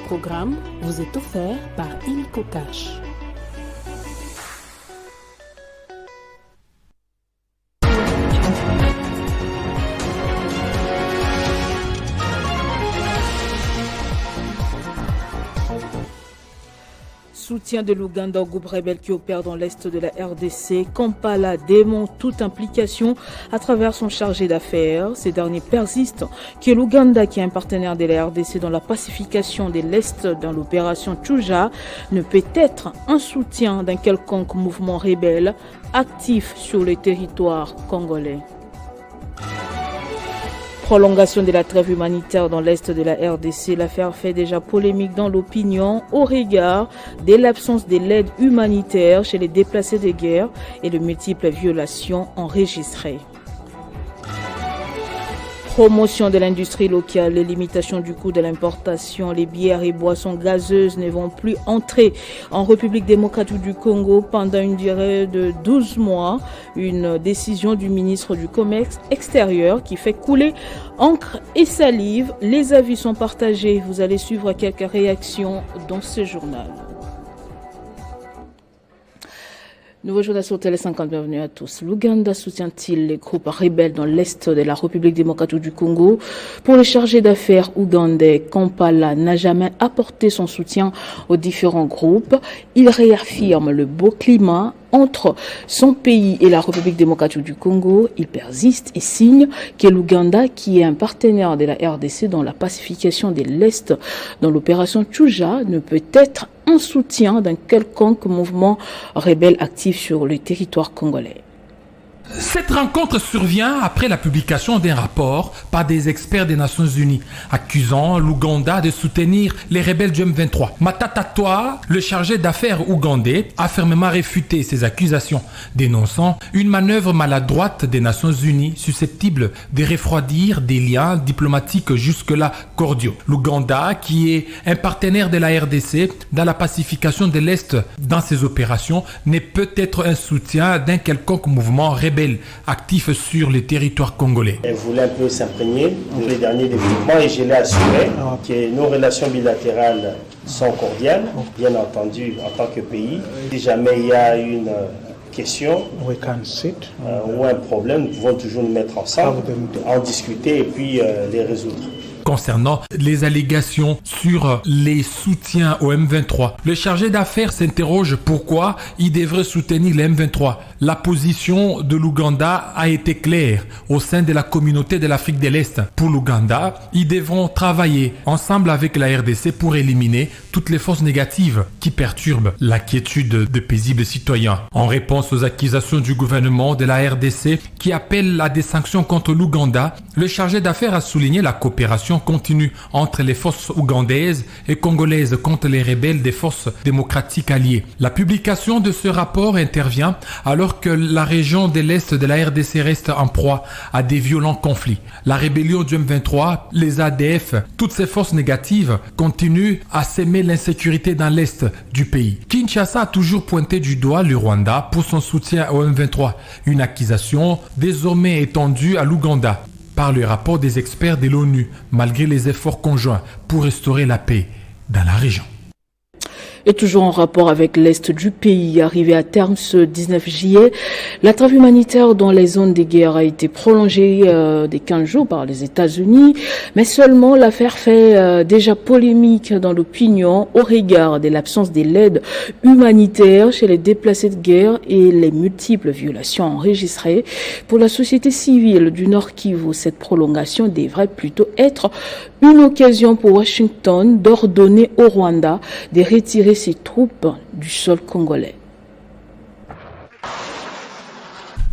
programme vous est offert par Ilco Cash. Soutien de l'Ouganda au groupe rebelle qui opère dans l'est de la RDC, Kampala démontre toute implication à travers son chargé d'affaires. Ces derniers persistent que l'Ouganda, qui est un partenaire de la RDC dans la pacification de l'est dans l'opération Tchouja, ne peut être un soutien d'un quelconque mouvement rebelle actif sur le territoire congolais. Prolongation de la trêve humanitaire dans l'est de la RDC, l'affaire fait déjà polémique dans l'opinion au regard de l'absence de l'aide humanitaire chez les déplacés de guerre et de multiples violations enregistrées. Promotion de l'industrie locale, les limitations du coût de l'importation, les bières et boissons gazeuses ne vont plus entrer en République démocratique du Congo pendant une durée de 12 mois. Une décision du ministre du Commerce extérieur qui fait couler encre et salive. Les avis sont partagés. Vous allez suivre quelques réactions dans ce journal. Nouveau journal sur Télé 50, bienvenue à tous. L'Ouganda soutient-il les groupes rebelles dans l'est de la République démocratique du Congo? Pour le chargé d'affaires ougandais, Kampala n'a jamais apporté son soutien aux différents groupes. Il réaffirme le beau climat entre son pays et la République démocratique du Congo. Il persiste et signe que l'Ouganda, qui est un partenaire de la RDC dans la pacification de l'Est dans l'opération Tchouja, ne peut être un soutien d'un quelconque mouvement rebelle actif sur le territoire congolais. Cette rencontre survient après la publication d'un rapport par des experts des Nations Unies accusant l'Ouganda de soutenir les rebelles du M23. Matata Toa, le chargé d'affaires ougandais, a fermement réfuté ces accusations, dénonçant une manœuvre maladroite des Nations Unies susceptible de refroidir des liens diplomatiques jusque-là cordiaux. L'Ouganda, qui est un partenaire de la RDC dans la pacification de l'Est dans ses opérations, n'est peut-être un soutien d'un quelconque mouvement rebelle actif sur le territoire congolais. Elle voulait un peu s'imprégner de les derniers développements et je l'ai assuré que nos relations bilatérales sont cordiales, bien entendu en tant que pays. Si jamais il y a une question ou un problème, nous pouvons toujours nous mettre ensemble, en discuter et puis les résoudre. Concernant les allégations sur les soutiens au M23, le chargé d'affaires s'interroge pourquoi il devrait soutenir le M23. La position de l'Ouganda a été claire au sein de la communauté de l'Afrique de l'Est. Pour l'Ouganda, ils devront travailler ensemble avec la RDC pour éliminer toutes les forces négatives qui perturbent la quiétude de paisibles citoyens. En réponse aux accusations du gouvernement de la RDC qui appelle à des sanctions contre l'Ouganda, le chargé d'affaires a souligné la coopération continue entre les forces ougandaises et congolaises contre les rebelles des forces démocratiques alliées. La publication de ce rapport intervient alors que la région de l'Est de la RDC reste en proie à des violents conflits. La rébellion du M23, les ADF, toutes ces forces négatives continuent à s'aimer l'insécurité dans l'Est du pays. Kinshasa a toujours pointé du doigt le Rwanda pour son soutien au M23, une accusation désormais étendue à l'Ouganda par le rapport des experts de l'ONU, malgré les efforts conjoints pour restaurer la paix dans la région. Et toujours en rapport avec l'Est du pays, arrivé à terme ce 19 juillet, la trêve humanitaire dans les zones de guerre a été prolongée de 15 jours par les États-Unis, mais seulement l'affaire fait déjà polémique dans l'opinion au regard de l'absence de l'aide humanitaire chez les déplacés de guerre et les multiples violations enregistrées. Pour la société civile du Nord Kivu, cette prolongation devrait plutôt être une occasion pour Washington d'ordonner au Rwanda de retirer ses troupes du sol congolais.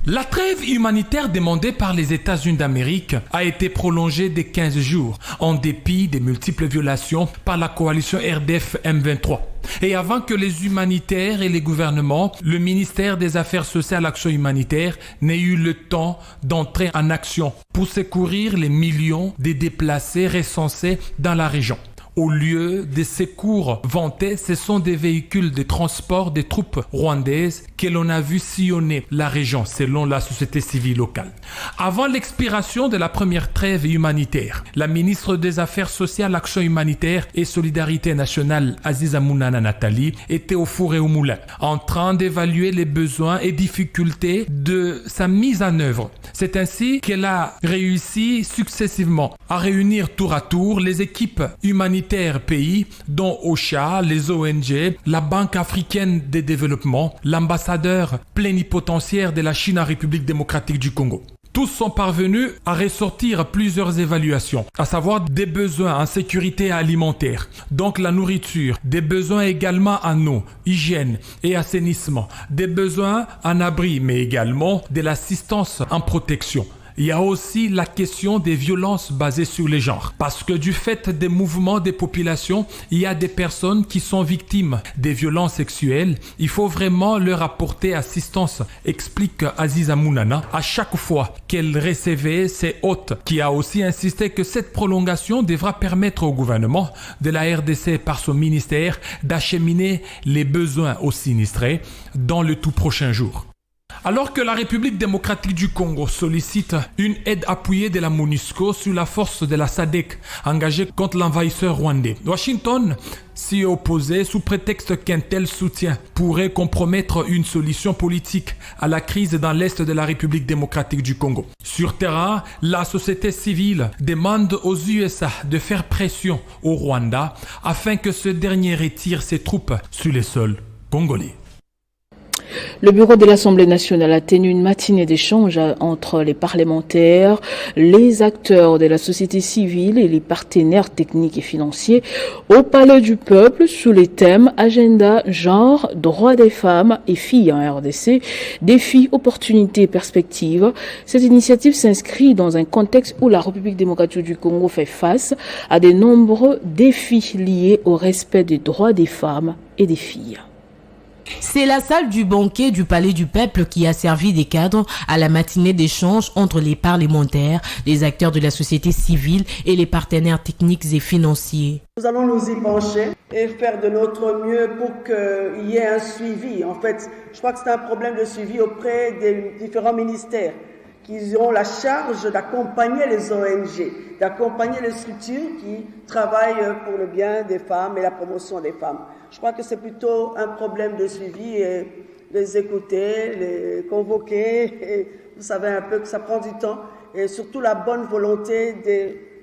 La trêve humanitaire demandée par les États-Unis d'Amérique a été prolongée de 15 jours, en dépit des multiples violations par la coalition RDF M23. Et avant que les humanitaires et les gouvernements, le ministère des Affaires sociales et l'Action humanitaire n'aient eu le temps d'entrer en action pour secourir les millions de déplacés recensés dans la région. Au lieu des secours vantés, ce sont des véhicules de transport des troupes rwandaises que l'on a vu sillonner la région selon la société civile locale. Avant l'expiration de la première trêve humanitaire, la ministre des Affaires sociales, Action humanitaire et Solidarité nationale, Aziza Mounana Nathalie, était au four et au moulin, en train d'évaluer les besoins et difficultés de sa mise en œuvre. C'est ainsi qu'elle a réussi successivement à réunir tour à tour les équipes humanitaires pays, dont OCHA, les ONG, la Banque africaine de développement, l'ambassadeur plénipotentiaire de la Chine en République démocratique du Congo. Tous sont parvenus à ressortir plusieurs évaluations, à savoir des besoins en sécurité alimentaire, donc la nourriture, des besoins également en eau, hygiène et assainissement, des besoins en abri, mais également de l'assistance en protection. Il y a aussi la question des violences basées sur les genres. Parce que du fait des mouvements des populations, il y a des personnes qui sont victimes des violences sexuelles. Il faut vraiment leur apporter assistance, explique Aziza Mounana, à chaque fois qu'elle recevait ses hôtes, qui a aussi insisté que cette prolongation devra permettre au gouvernement de la RDC par son ministère d'acheminer les besoins aux sinistrés dans le tout prochain jour. Alors que la République démocratique du Congo sollicite une aide appuyée de la MONUSCO sur la force de la SADC engagée contre l'envahisseur rwandais, Washington s'y est opposé sous prétexte qu'un tel soutien pourrait compromettre une solution politique à la crise dans l'est de la République démocratique du Congo. Sur terrain, la société civile demande aux USA de faire pression au Rwanda afin que ce dernier retire ses troupes sur les sols congolais. Le bureau de l'Assemblée nationale a tenu une matinée d'échange entre les parlementaires, les acteurs de la société civile et les partenaires techniques et financiers au Palais du Peuple sous les thèmes agenda, genre, droits des femmes et filles en RDC, défis, opportunités et perspectives. Cette initiative s'inscrit dans un contexte où la République démocratique du Congo fait face à de nombreux défis liés au respect des droits des femmes et des filles. C'est la salle du banquet du Palais du Peuple qui a servi de cadre à la matinée d'échange entre les parlementaires, les acteurs de la société civile et les partenaires techniques et financiers. Nous allons nous y pencher et faire de notre mieux pour qu'il y ait un suivi. En fait, je crois que c'est un problème de suivi auprès des différents ministères qui auront la charge d'accompagner les ONG, d'accompagner les structures qui travaillent pour le bien des femmes et la promotion des femmes. Je crois que c'est plutôt un problème de suivi et les écouter, les convoquer. Et vous savez un peu que ça prend du temps et surtout la bonne volonté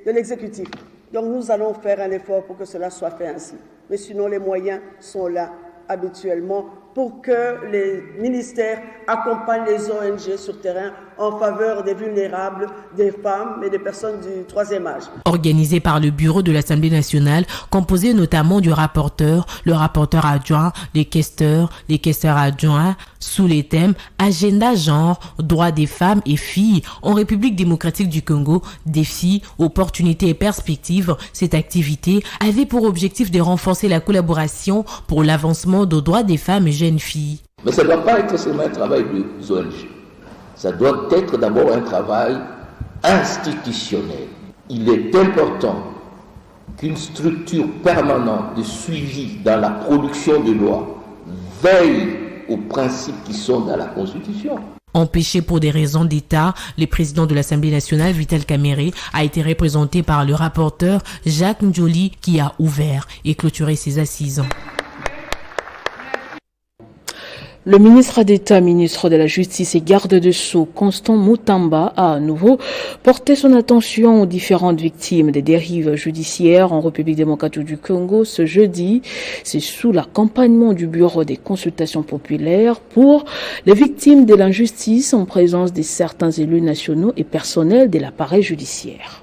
de l'exécutif. Donc nous allons faire un effort pour que cela soit fait ainsi. Mais sinon les moyens sont là habituellement pour que les ministères accompagnent les ONG sur terrain en faveur des vulnérables, des femmes et des personnes du troisième âge. Organisé par le bureau de l'Assemblée nationale, composé notamment du rapporteur, le rapporteur adjoint, les questeurs adjoints, sous les thèmes agenda genre, droits des femmes et filles en République démocratique du Congo, défis, opportunités et perspectives. Cette activité avait pour objectif de renforcer la collaboration pour l'avancement des droits des femmes et jeunes filles. Mais ça ne doit pas être seulement un travail des ONG. Ça doit être d'abord un travail institutionnel. Il est important qu'une structure permanente de suivi dans la production de lois veille aux principes qui sont dans la Constitution. Empêché pour des raisons d'État, le président de l'Assemblée nationale, Vital Kamerhe, a été représenté par le rapporteur Jacques Njoli qui a ouvert et clôturé ses assises. Le ministre d'État, ministre de la Justice et garde des Sceaux, Constant Mutamba, a à nouveau porté son attention aux différentes victimes des dérives judiciaires en République démocratique du Congo ce jeudi. C'est sous l'accompagnement du Bureau des consultations populaires pour les victimes de l'injustice en présence de certains élus nationaux et personnels de l'appareil judiciaire.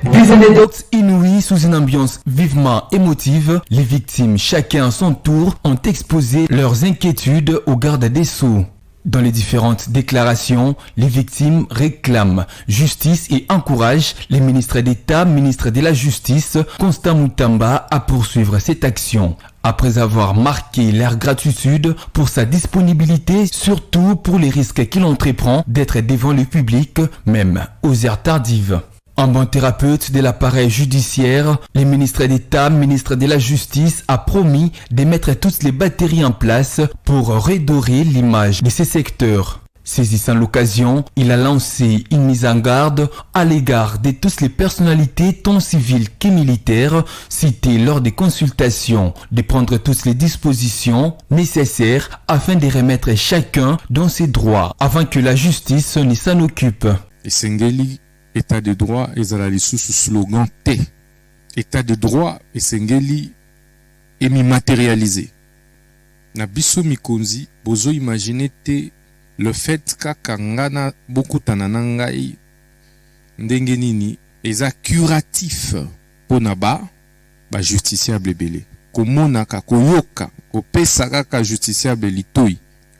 Des anecdotes inouïes sous une ambiance vivement émotive, les victimes, chacun à son tour, ont exposé leurs inquiétudes au garde des Sceaux. Dans les différentes déclarations, les victimes réclament justice et encouragent les ministres d'État, ministre de la Justice, Constant Mutamba, à poursuivre cette action. Après avoir marqué leur gratitude pour sa disponibilité, surtout pour les risques qu'il entreprend d'être devant le public, même aux heures tardives. Un bon thérapeute de l'appareil judiciaire, le ministre d'État, ministre de la Justice, a promis de mettre toutes les batteries en place pour redorer l'image de ces secteurs. Saisissant l'occasion, il a lancé une mise en garde à l'égard de toutes les personnalités tant civiles que militaires citées lors des consultations, de prendre toutes les dispositions nécessaires afin de remettre chacun dans ses droits avant que la justice ne s'en occupe. Esengeli, état de droit, ezala sous slogan T. État de droit, esengeli, emi matérialisé. Na biso mikonzi, bozo imaginer te le fait kaka ngana beaucoup tananangai ndenge nini eza curatif pona ba justiciable belé komona ka koyoka kopesa kaka justiciable litoi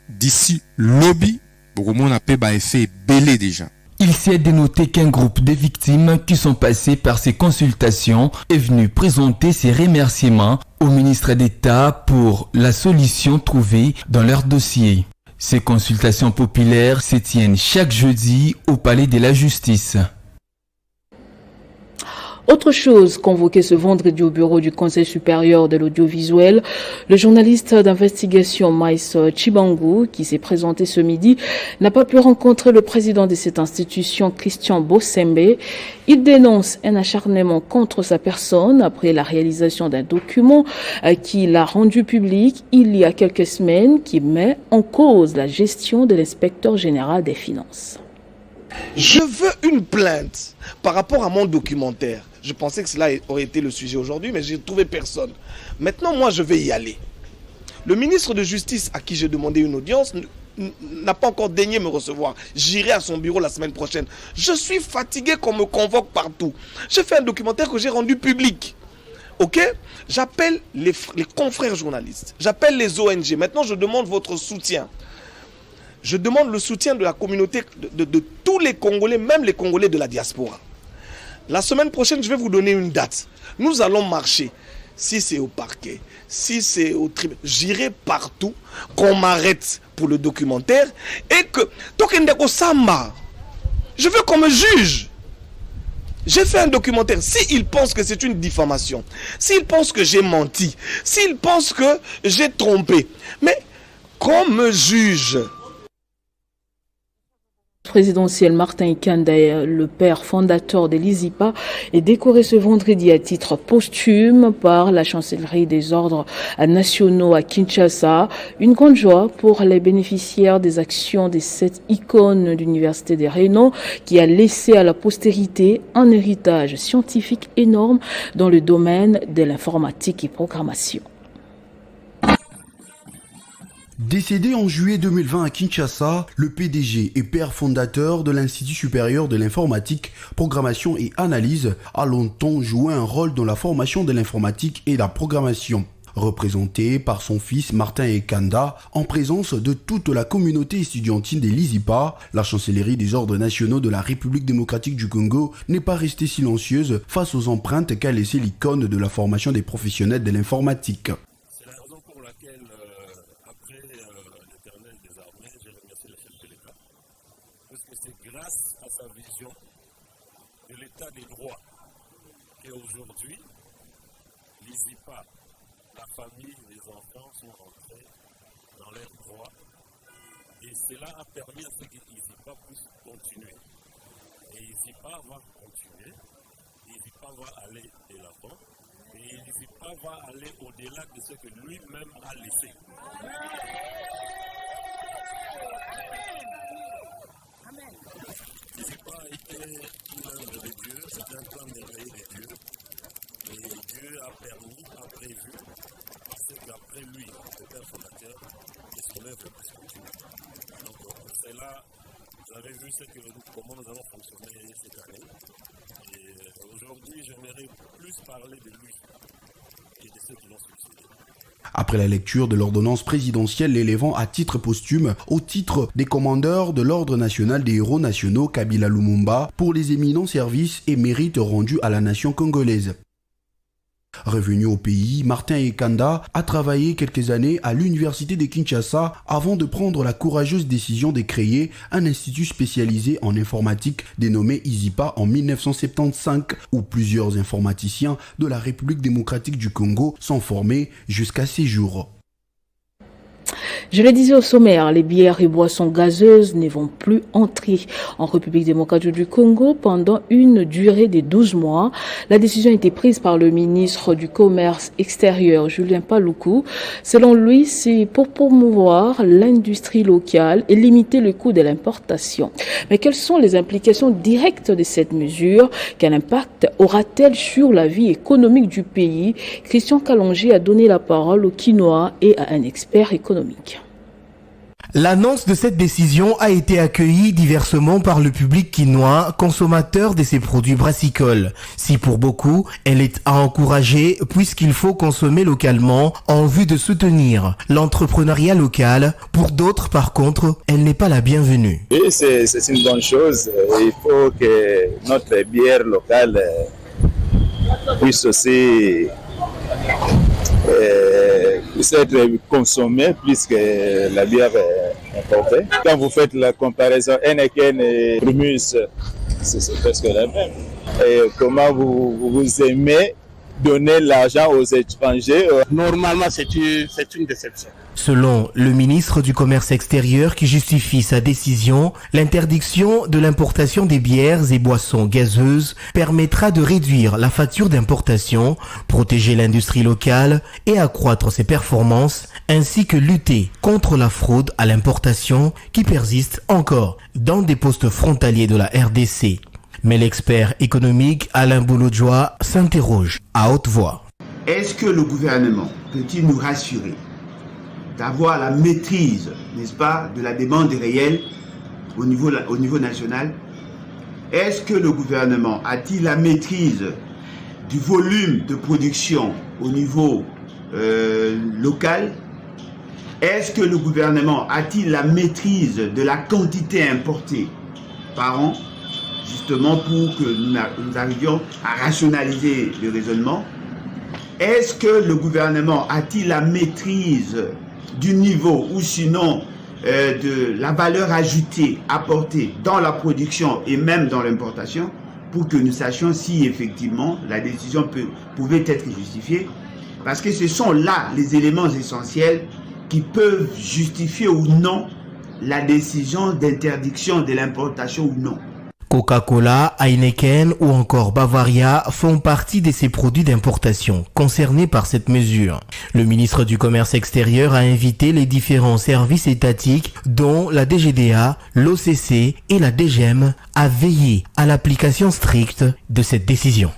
d'ici lobby bokomona pe ba effet belé déjà. Il s'est dénoté qu'un groupe de victimes qui sont passées par ces consultations est venu présenter ses remerciements au ministre d'État pour la solution trouvée dans leur dossier. Ces consultations populaires se tiennent chaque jeudi au Palais de la Justice. Autre chose convoquée ce vendredi au bureau du Conseil supérieur de l'audiovisuel, le journaliste d'investigation Maïs Chibangu, qui s'est présenté ce midi, n'a pas pu rencontrer le président de cette institution, Christian Bossembe. Il dénonce un acharnement contre sa personne après la réalisation d'un document qu'il a rendu public il y a quelques semaines qui met en cause la gestion de l'inspecteur général des finances. Je veux une plainte par rapport à mon documentaire. Je pensais que cela aurait été le sujet aujourd'hui, mais j'ai trouvé personne. Maintenant, moi, je vais y aller. Le ministre de Justice, à qui j'ai demandé une audience, n'a pas encore daigné me recevoir. J'irai à son bureau la semaine prochaine. Je suis fatigué qu'on me convoque partout. J'ai fait un documentaire que j'ai rendu public. Ok? J'appelle les confrères journalistes. J'appelle les ONG. Maintenant, je demande votre soutien. Je demande le soutien de la communauté, de tous les Congolais, même les Congolais de la diaspora. La semaine prochaine, je vais vous donner une date. Nous allons marcher. Si c'est au parquet, si c'est au tribunal, j'irai partout, qu'on m'arrête pour le documentaire et que... Je veux qu'on me juge. J'ai fait un documentaire. S'ils pensent que c'est une diffamation, s'ils pensent que j'ai menti, s'ils pensent que j'ai trompé, mais qu'on me juge. Présidentiel Martin Kanda, le père fondateur de l'ISIPA, est décoré ce vendredi à titre posthume par la chancellerie des ordres nationaux à Kinshasa. Une grande joie pour les bénéficiaires des actions de cette icône d'université des Rénaux qui a laissé à la postérité un héritage scientifique énorme dans le domaine de l'informatique et programmation. Décédé en juillet 2020 à Kinshasa, le PDG et père fondateur de l'Institut supérieur de l'informatique, programmation et analyse a longtemps joué un rôle dans la formation de l'informatique et la programmation. Représenté par son fils Martin Kanda, en présence de toute la communauté estudiantine des l'ISIPA, la chancellerie des ordres nationaux de la République démocratique du Congo n'est pas restée silencieuse face aux empreintes qu'a laissé l'icône de la formation des professionnels de l'informatique. Grâce à sa vision de l'état des droits qu'aujourd'hui, l'ISIPA, la famille, les enfants sont rentrés dans leurs droits et cela a permis à ce que l'ISIPA puisse continuer. Et l'ISIPA va continuer, l'ISIPA va aller de l'avant et l'ISIPA va aller au-delà de ce que lui-même a laissé. l'ISIPA a été une œuvre de Dieu, c'est un plan merveilleux de Dieu. Et Dieu a permis, a prévu, parce qu'après lui, le père fondateur, et son œuvre puisse continuer. Donc pour cela, vous avez vu comment nous allons fonctionner cette année. Et aujourd'hui, j'aimerais plus parler de lui et de ceux qui l'ont succédé. Après la lecture de l'ordonnance présidentielle l'élevant à titre posthume au titre des commandeurs de l'Ordre national des héros nationaux Kabila Lumumba pour les éminents services et mérites rendus à la nation congolaise. Revenu au pays, Martin Ekanda a travaillé quelques années à l'université de Kinshasa avant de prendre la courageuse décision de créer un institut spécialisé en informatique dénommé ISIPA en 1975, où plusieurs informaticiens de la République démocratique du Congo sont formés jusqu'à ces jours. Je le disais au sommaire, les bières et boissons gazeuses ne vont plus entrer en République démocratique du Congo pendant une durée de 12 mois. La décision a été prise par le ministre du Commerce extérieur, Julien Paluku. Selon lui, c'est pour promouvoir l'industrie locale et limiter le coût de l'importation. Mais quelles sont les implications directes de cette mesure? Quel impact aura-t-elle sur la vie économique du pays? Christian Kalonji a donné la parole au Quinois et à un expert économique. L'annonce de cette décision a été accueillie diversement par le public quinois, consommateur de ces produits brassicoles. Si pour beaucoup, elle est à encourager puisqu'il faut consommer localement en vue de soutenir l'entrepreneuriat local, pour d'autres par contre, elle n'est pas la bienvenue. Oui, c'est une bonne chose. Il faut que notre bière locale puisse aussi puisse être consommée plus que la bière importée. Quand vous faites la comparaison Heineken et Primus, c'est presque la même. Et comment vous aimez donner l'argent aux étrangers? Normalement, c'est une déception. Selon le ministre du Commerce extérieur qui justifie sa décision, l'interdiction de l'importation des bières et boissons gazeuses permettra de réduire la facture d'importation, protéger l'industrie locale et accroître ses performances, ainsi que lutter contre la fraude à l'importation qui persiste encore dans des postes frontaliers de la RDC. Mais l'expert économique Alain Boulodjoa s'interroge à haute voix. Est-ce que le gouvernement peut-il nous rassurer d'avoir la maîtrise, n'est-ce pas, de la demande réelle au niveau national? Est-ce que le gouvernement a-t-il la maîtrise du volume de production au niveau local? Est-ce que le gouvernement a-t-il la maîtrise de la quantité importée par an, justement pour que nous arrivions à rationaliser le raisonnement? Est-ce que le gouvernement a-t-il la maîtrise du niveau ou sinon de la valeur ajoutée apportée dans la production et même dans l'importation pour que nous sachions si effectivement la décision pouvait être justifiée? Parce que ce sont là les éléments essentiels qui peuvent justifier ou non la décision d'interdiction de l'importation ou non. Coca-Cola, Heineken ou encore Bavaria font partie de ces produits d'importation concernés par cette mesure. Le ministre du Commerce extérieur a invité les différents services étatiques dont la DGDA, l'OCC et la DGM à veiller à l'application stricte de cette décision.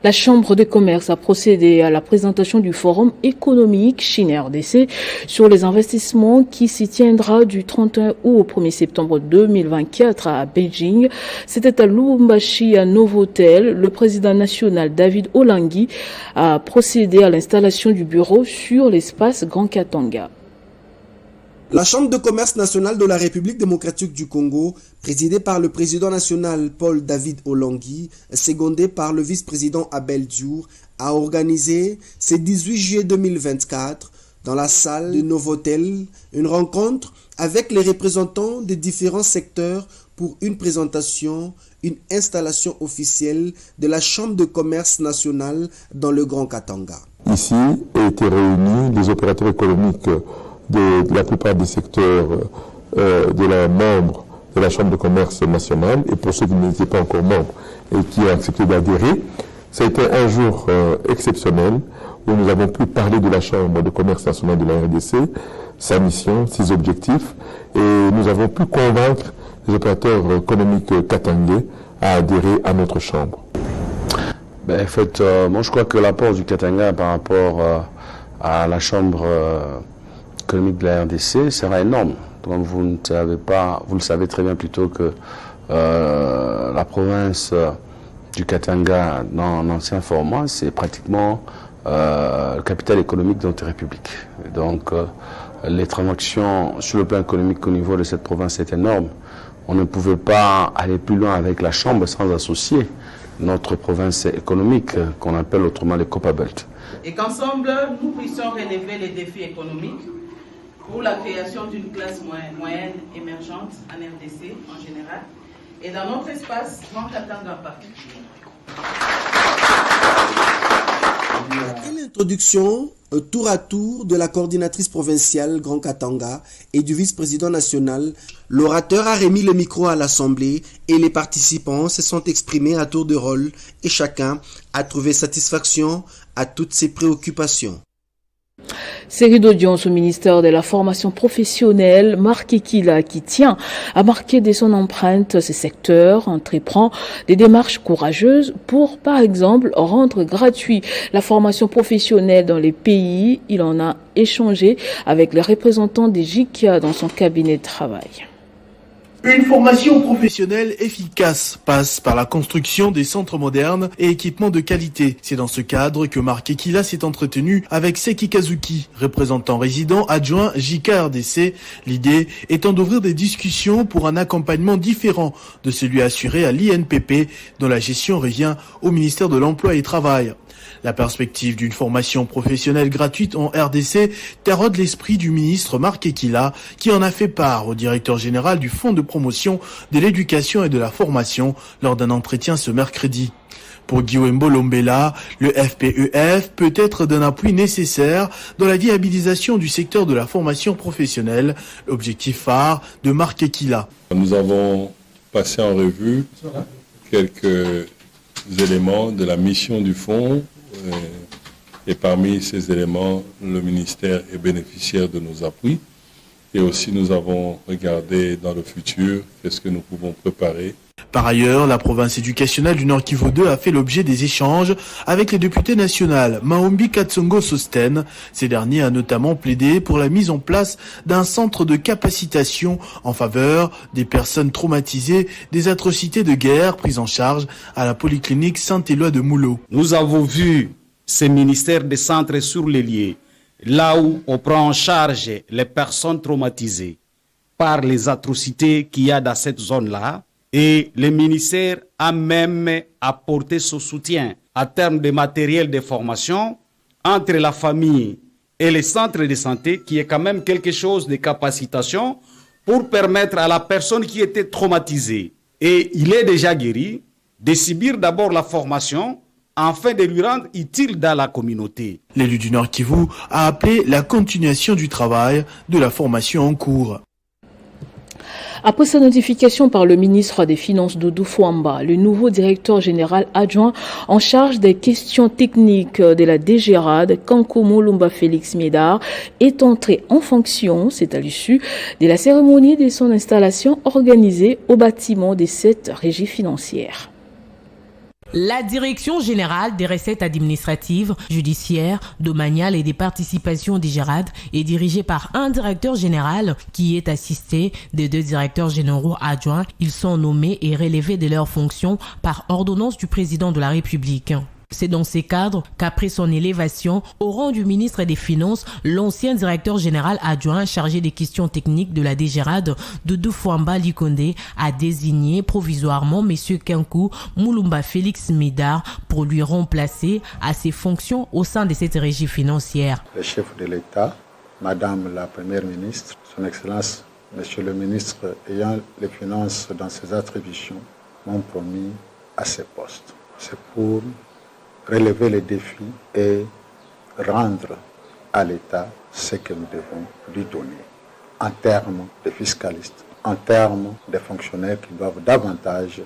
La Chambre de commerce a procédé à la présentation du Forum économique Chine-RDC sur les investissements qui s'y tiendra du 31 août au 1er septembre 2024 à Beijing. C'était à Lubumbashi, à Novotel. Le président national David Olangi a procédé à l'installation du bureau sur l'espace Grand Katanga. La Chambre de commerce nationale de la République démocratique du Congo, présidée par le président national Paul David Olangi, secondé par le vice-président Abel Diour, a organisé ce 18 juillet 2024 dans la salle de Novotel une rencontre avec les représentants des différents secteurs pour une présentation, une installation officielle de la Chambre de commerce nationale dans le Grand Katanga. Ici étaient réunis les opérateurs économiques de la plupart des secteurs de la membres de la Chambre de commerce nationale, et pour ceux qui n'étaient pas encore membres et qui ont accepté d'adhérer, ça a été un jour exceptionnel où nous avons pu parler de la Chambre de commerce nationale de la RDC, sa mission, ses objectifs, et nous avons pu convaincre les opérateurs économiques katangais à adhérer à notre Chambre. En fait, moi je crois que l'apport du Katanga par rapport à la Chambre économique de la RDC sera énorme. Donc vous le savez très bien plutôt que la province du Katanga dans l'ancien format, c'est pratiquement le capital économique de notre République. Donc les transactions sur le plan économique au niveau de cette province est énorme. On ne pouvait pas aller plus loin avec la Chambre sans associer notre province économique qu'on appelle autrement les Copperbelt. Et qu'ensemble, nous puissions relever les défis économiques pour la création d'une classe moyenne émergente en RDC en général et dans notre espace Grand Katanga en particulier. Après l'introduction tour à tour de la coordinatrice provinciale Grand Katanga et du vice-président national, l'orateur a remis le micro à l'Assemblée et les participants se sont exprimés à tour de rôle et chacun a trouvé satisfaction à toutes ses préoccupations. Série d'audience au ministère de la formation professionnelle, Marc Ekila, qui tient à marquer de son empreinte ces secteurs, entreprend des démarches courageuses pour, par exemple, rendre gratuit la formation professionnelle dans les pays. Il en a échangé avec les représentants des JICA dans son cabinet de travail. Une formation professionnelle efficace passe par la construction des centres modernes et équipements de qualité. C'est dans ce cadre que Marc Ekila s'est entretenu avec Seki Kazuki, représentant résident adjoint JICA RDC, l'idée étant d'ouvrir des discussions pour un accompagnement différent de celui assuré à l'INPP, dont la gestion revient au ministère de l'Emploi et Travail. La perspective d'une formation professionnelle gratuite en RDC taraude l'esprit du ministre Marc Ekila, qui en a fait part au directeur général du Fonds de promotion de l'éducation et de la formation lors d'un entretien ce mercredi. Pour Guiwembo Lombela, le FPEF peut être d'un appui nécessaire dans la viabilisation du secteur de la formation professionnelle, l'objectif phare de Marc Ekila. Nous avons passé en revue quelques éléments de la mission du fonds et parmi ces éléments, le ministère est bénéficiaire de nos appuis et aussi nous avons regardé dans le futur qu'est-ce que nous pouvons préparer. Par ailleurs, la province éducationnelle du Nord Kivu 2 a fait l'objet des échanges avec les députés nationaux Maombi Katsongo Sosten. Ces derniers a notamment plaidé pour la mise en place d'un centre de capacitation en faveur des personnes traumatisées des atrocités de guerre prises en charge à la polyclinique Saint-Éloi de Moulo. Nous avons vu ces ministères des centres sur les lieux, là où on prend en charge les personnes traumatisées par les atrocités qu'il y a dans cette zone-là. Et le ministère a même apporté son soutien à termes de matériel de formation entre la famille et les centres de santé, qui est quand même quelque chose de capacitation pour permettre à la personne qui était traumatisée, et il est déjà guéri, de subir d'abord la formation afin de lui rendre utile dans la communauté. L'élu du Nord Kivu a appelé la continuation du travail de la formation en cours. Après sa notification par le ministre des Finances Doudou Fouamba, le nouveau directeur général adjoint en charge des questions techniques de la DGRAD, Kankou Mulumba Félix Médard, est entré en fonction. C'est à l'issue de la cérémonie de son installation organisée au bâtiment des 7 régies financières. La Direction générale des recettes administratives, judiciaires, domaniales et des participations DGRAD est dirigée par un directeur général qui est assisté de 2 directeurs généraux adjoints. Ils sont nommés et relevés de leurs fonctions par ordonnance du président de la République. C'est dans ces cadres qu'après son élévation au rang du ministre des Finances, l'ancien directeur général adjoint chargé des questions techniques de la DGRAD, Doudou Fouamba Likonde, a désigné provisoirement M. Kankou Mulumba Félix Médard pour lui remplacer à ses fonctions au sein de cette régie financière. Le chef de l'État, Madame la Première ministre, Son Excellence, Monsieur le ministre ayant les finances dans ses attributions, m'ont promis à ces postes. C'est pour relever les défis et rendre à l'État ce que nous devons lui donner en termes de fiscalistes, en termes de fonctionnaires qui doivent davantage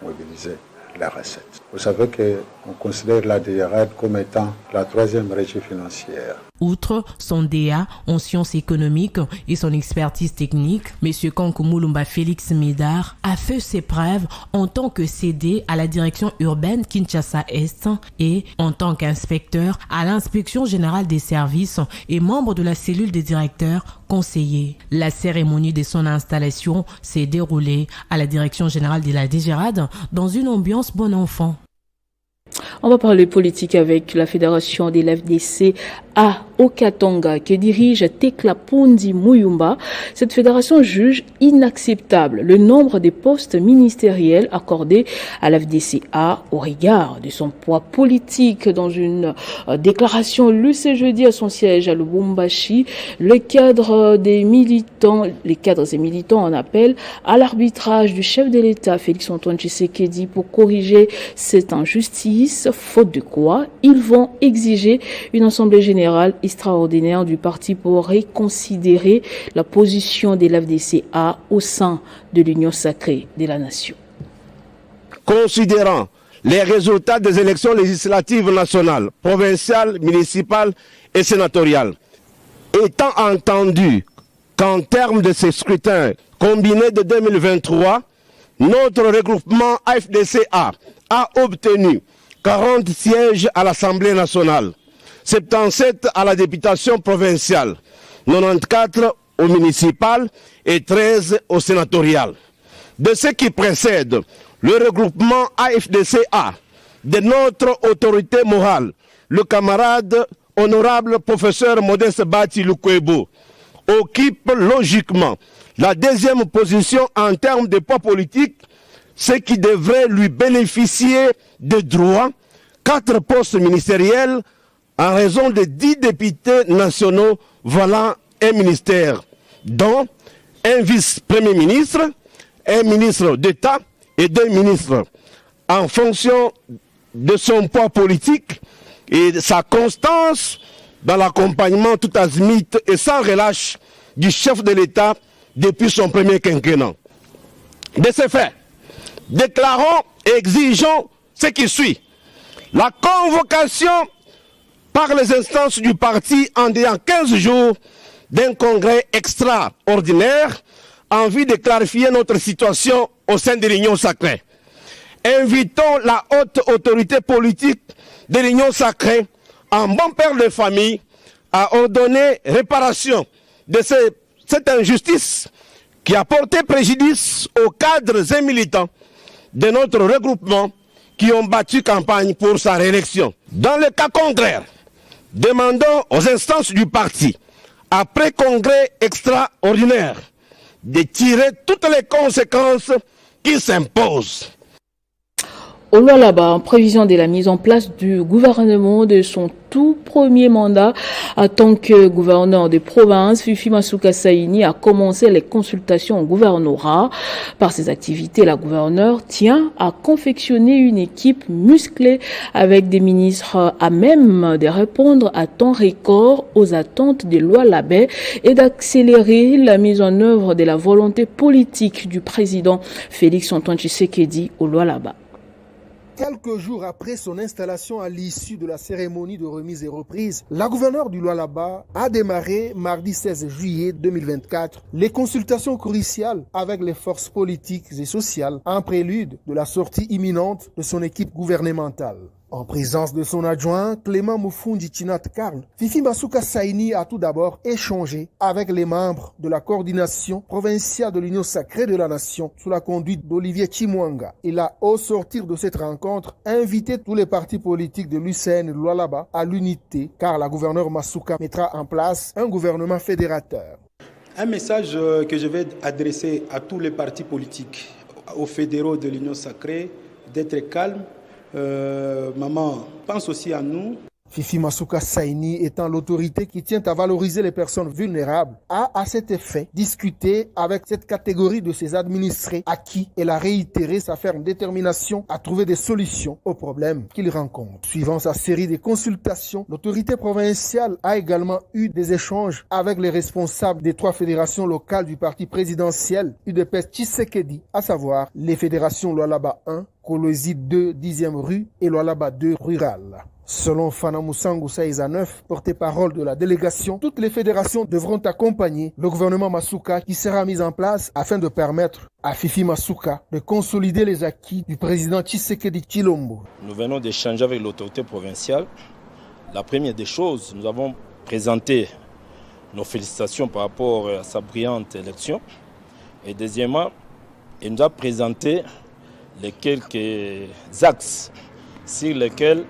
mobiliser les recettes. Vous savez qu'on considère la DGRAD comme étant la 3e régie financière. Outre son DA en sciences économiques et son expertise technique, M. Kankou Mulumba Félix Médard a fait ses preuves en tant que CD à la direction urbaine Kinshasa-Est et en tant qu'inspecteur à l'inspection générale des services et membre de la cellule des directeurs conseillers. La cérémonie de son installation s'est déroulée à la direction générale de la DGRAD dans une ambiance bon enfant. On va parler politique avec la Fédération des FDC à Okatonga que dirige Tekla Pondi Muyumba, cette fédération juge inacceptable le nombre de postes ministériels accordés à la FDCA au regard de son poids politique. Dans une déclaration lue ce jeudi à son siège à Lubumbashi, les cadres et militants en appellent à l'arbitrage du chef de l'État Félix-Antoine Tshisekedi pour corriger cette injustice, faute de quoi ils vont exiger une assemblée générale extraordinaire du parti pour reconsidérer la position de l'FDCA au sein de l'Union sacrée de la nation. Considérant les résultats des élections législatives nationales, provinciales, municipales et sénatoriales, étant entendu qu'en termes de ces scrutins combinés de 2023, notre regroupement AFDCA a obtenu 40 sièges à l'Assemblée nationale, 77 à la députation provinciale, 94 au municipal et 13 au sénatorial. De ce qui précède le regroupement AFDCA de notre autorité morale, le camarade honorable professeur Modeste Bati Lukwebo occupe logiquement la deuxième position en termes de poids politique, ce qui devrait lui bénéficier de droits, 4 postes ministériels en raison de 10 députés nationaux valant un ministère, dont un vice-premier ministre, un ministre d'État et 2 ministres. En fonction de son poids politique et de sa constance dans l'accompagnement tout azimut et sans relâche du chef de l'État depuis son premier quinquennat. De ce fait, déclarons et exigeons ce qui suit. La convocation par les instances du parti en déant 15 jours d'un congrès extraordinaire en vue de clarifier notre situation au sein de l'Union sacrée. Invitons la haute autorité politique de l'Union sacrée, en bon père de famille, à ordonner réparation de cette injustice qui a porté préjudice aux cadres et militants de notre regroupement qui ont battu campagne pour sa réélection. Dans le cas contraire, demandons aux instances du parti, après congrès extraordinaire, de tirer toutes les conséquences qui s'imposent. Au Lualaba, en prévision de la mise en place du gouvernement de son tout premier mandat en tant que gouverneur de province, Fifi Masuka Saini a commencé les consultations au gouvernorat. Par ses activités, la gouverneure tient à confectionner une équipe musclée avec des ministres à même de répondre à temps record aux attentes des Lualabais et d'accélérer la mise en œuvre de la volonté politique du président Félix-Antoine Tshisekedi au Lualaba. Quelques jours après son installation à l'issue de la cérémonie de remise et reprise, la gouverneure du Lualaba a démarré mardi 16 juillet 2024 les consultations cruciales avec les forces politiques et sociales en prélude de la sortie imminente de son équipe gouvernementale. En présence de son adjoint, Clément Moufundi Tinat Karl, Fifi Masuka Saini a tout d'abord échangé avec les membres de la coordination provinciale de l'Union sacrée de la nation sous la conduite d'Olivier Chimwanga. Il a, au sortir de cette rencontre, invité tous les partis politiques de l'UCN et de Lualaba à l'unité, car la gouverneure Masuka mettra en place un gouvernement fédérateur. Un message que je vais adresser à tous les partis politiques, aux fédéraux de l'Union sacrée, d'être calmes. Maman pense aussi à nous. Fifi Masuka Saini étant l'autorité qui tient à valoriser les personnes vulnérables, a à cet effet discuté avec cette catégorie de ses administrés à qui elle a réitéré sa ferme détermination à trouver des solutions aux problèmes qu'ils rencontrent. Suivant sa série de consultations, l'autorité provinciale a également eu des échanges avec les responsables des 3 fédérations locales du parti présidentiel UDPS Tshisekedi, à savoir les fédérations Lualaba 1, Kolwezi 2, 10e rue et Lualaba 2 rural. Selon Fana Moussango Saïza 9, porte-parole de la délégation, toutes les fédérations devront accompagner le gouvernement Masuka qui sera mis en place afin de permettre à Fifi Masuka de consolider les acquis du président Tshisekedi Tshilombo. Nous venons d'échanger avec l'autorité provinciale. La première des choses, nous avons présenté nos félicitations par rapport à sa brillante élection. Et deuxièmement, il nous a présenté les quelques axes sur lesquels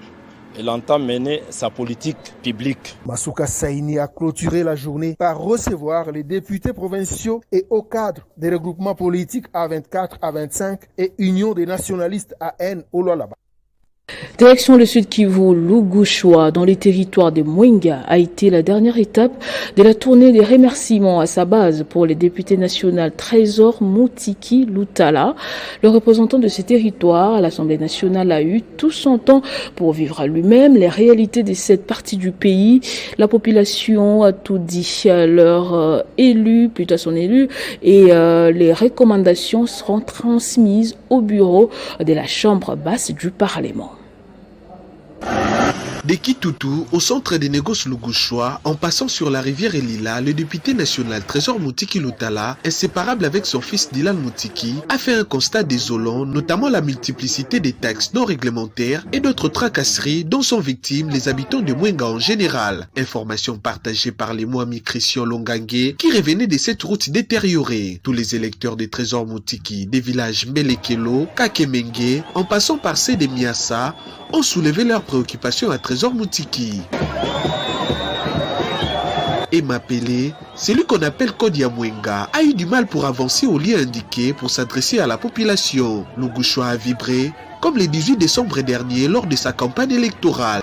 elle entend mener sa politique publique. Masuka Saini a clôturé la journée par recevoir les députés provinciaux et au cadre des regroupements politiques A24, A25 et Union des nationalistes AN au Lualaba. Direction le Sud Kivu, Lugushwa, dans les territoires de Mwenga, a été la dernière étape de la tournée des remerciements à sa base pour les députés nationaux Trésor Mutiki Lutala. Le représentant de ces territoires à l'Assemblée nationale a eu tout son temps pour vivre à lui-même les réalités de cette partie du pays. La population a tout dit, leur élu, plutôt son élu, et les recommandations seront transmises au bureau de la Chambre basse du Parlement. De Kitutu au centre des négoces Lugushwa, en passant sur la rivière Elila, le député national Trésor Mutiki Lutala, inséparable avec son fils Dylan Mutiki, a fait un constat désolant, notamment la multiplicité des taxes non réglementaires et d'autres tracasseries dont sont victimes les habitants de Mwenga en général. Information partagée par les Mwami Christian Longangue qui revenaient de cette route détériorée. Tous les électeurs de Trésor Mutiki des villages Melekelo, Kakemenge, en passant par ceux de Miasa, ont soulevé leurs préoccupations à Trésor Mutiki. Et Mapele, celui qu'on appelle Kodia Mwenga, a eu du mal pour avancer au lieu indiqué pour s'adresser à la population. Lugushwa a vibré, comme le 18 décembre dernier lors de sa campagne électorale.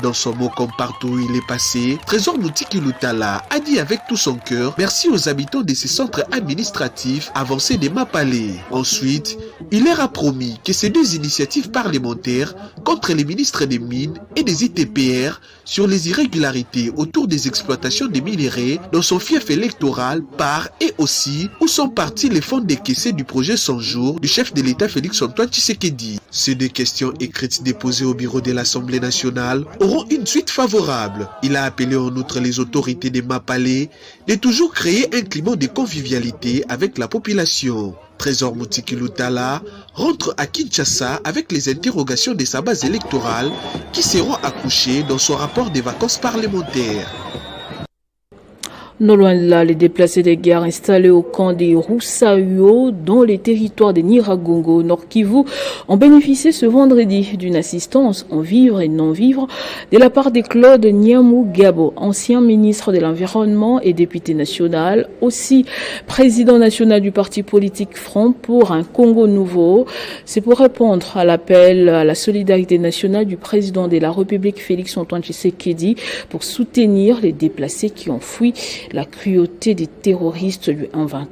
Dans son mot comme partout où il est passé, Trésor Mutiki Lutala a dit avec tout son cœur merci aux habitants de ces centres administratifs avancés des Mapalais. Ensuite, il leur a promis que ces deux initiatives parlementaires contre les ministres des Mines et des ITPR sur les irrégularités autour des exploitations des minéraux dans son fief électoral par et aussi où sont partis les fonds décaissés du projet 100 jours du chef de l'État Félix-Antoine Tshisekedi. Ces deux questions écrites déposées au bureau de l'Assemblée nationale auront une suite favorable. Il a appelé en outre les autorités des Mapalais de toujours créer un climat de convivialité avec la population. Trésor Mutiki Lutala rentre à Kinshasa avec les interrogations de sa base électorale qui seront accouchées dans son rapport des vacances parlementaires. Non loin de là, les déplacés des guerres installés au camp des Roussayo dans les territoires de Nyiragongo, Nord Kivu, ont bénéficié ce vendredi d'une assistance en vivres et non-vivres de la part de Claude Nyamugabo, ancien ministre de l'Environnement et député national, aussi président national du parti politique Front pour un Congo nouveau. C'est pour répondre à l'appel à la solidarité nationale du président de la République Félix-Antoine Tshisekedi pour soutenir les déplacés qui ont fui la cruauté des terroristes du 1-23.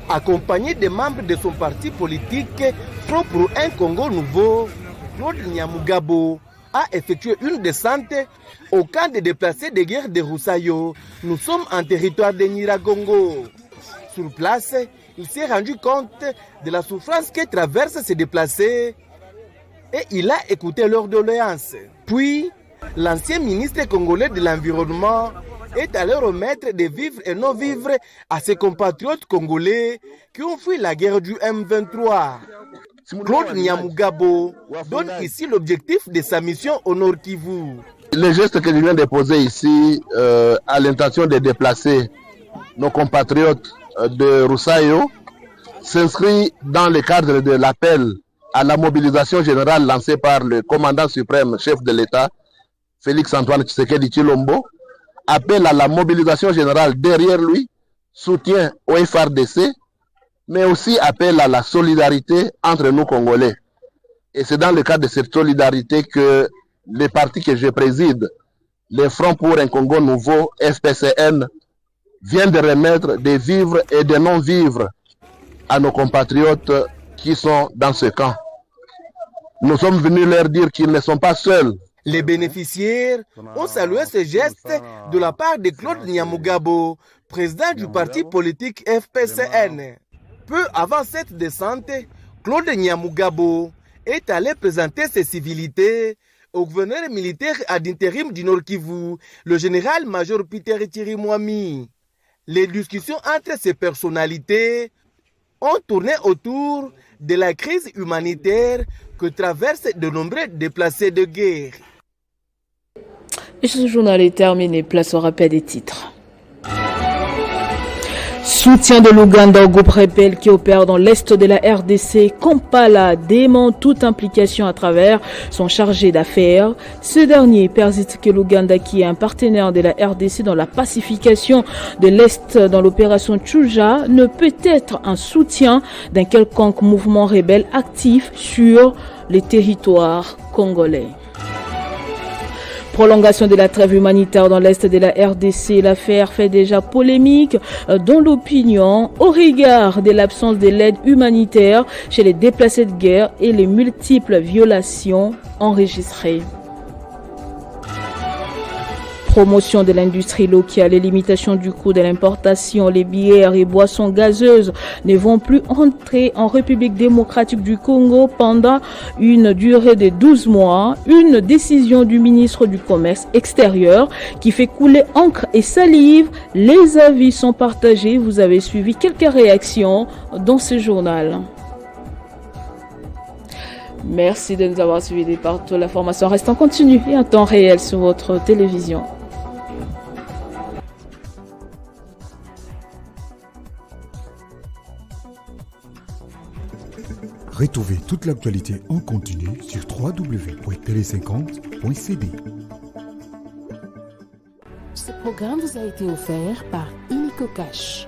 Accompagné des membres de son parti politique Front pour un Congo nouveau, Claude Nyamugabo a effectué une descente au camp de déplacés de guerre de Roussayo. Nous sommes en territoire de Nyiragongo. Sur place, il s'est rendu compte de la souffrance que traversent ces déplacés et il a écouté leurs doléances. Puis, l'ancien ministre congolais de l'Environnement est allé remettre des vivres et non-vivres à ses compatriotes congolais qui ont fui la guerre du M23. Claude Nyamugabo donne ici l'objectif de sa mission au Nord Kivu. Le geste que je viens de poser ici à l'intention de déplacer nos compatriotes de Roussayo s'inscrit dans le cadre de l'appel à la mobilisation générale lancée par le commandant suprême, chef de l'État, Félix-Antoine Tshisekedi Tshilombo, appelle à la mobilisation générale derrière lui, soutien au FRDC, mais aussi appelle à la solidarité entre nous Congolais. Et c'est dans le cadre de cette solidarité que les partis que je préside, le Front pour un Congo nouveau, FPCN, vient de remettre des vivres et des non-vivres à nos compatriotes qui sont dans ce camp. Nous sommes venus leur dire qu'ils ne sont pas seuls. Les bénéficiaires ont salué ce geste de la part de Claude Nyamugabo, président du parti politique FPCN. Peu avant cette descente, Claude Nyamugabo est allé présenter ses civilités au gouverneur militaire ad intérim du Nord Kivu, le général-major Peter Chirimwami. Les discussions entre ces personnalités ont tourné autour de la crise humanitaire que traversent de nombreux déplacés de guerre. Et ce journal est terminé. Place au rappel des titres. Soutien de l'Ouganda au groupe rebelle qui opère dans l'est de la RDC. Kampala dément toute implication à travers son chargé d'affaires. Ce dernier persiste que l'Ouganda, qui est un partenaire de la RDC dans la pacification de l'est dans l'opération Tchouja, ne peut être un soutien d'un quelconque mouvement rebelle actif sur les territoires congolais. Prolongation de la trêve humanitaire dans l'est de la RDC. L'affaire fait déjà polémique dans l'opinion au regard de l'absence de l'aide humanitaire chez les déplacés de guerre et les multiples violations enregistrées. Promotion de l'industrie locale, les limitations du coût de l'importation, les bières et boissons gazeuses ne vont plus entrer en République démocratique du Congo pendant une durée de 12 mois. Une décision du ministre du Commerce extérieur qui fait couler encre et salive. Les avis sont partagés. Vous avez suivi quelques réactions dans ce journal. Merci de nous avoir suivis partout. L'information reste en continu et en temps réel sur votre télévision. Retrouvez toute l'actualité en continu sur www.tele50.cd. Ce programme vous a été offert par Illico Cash.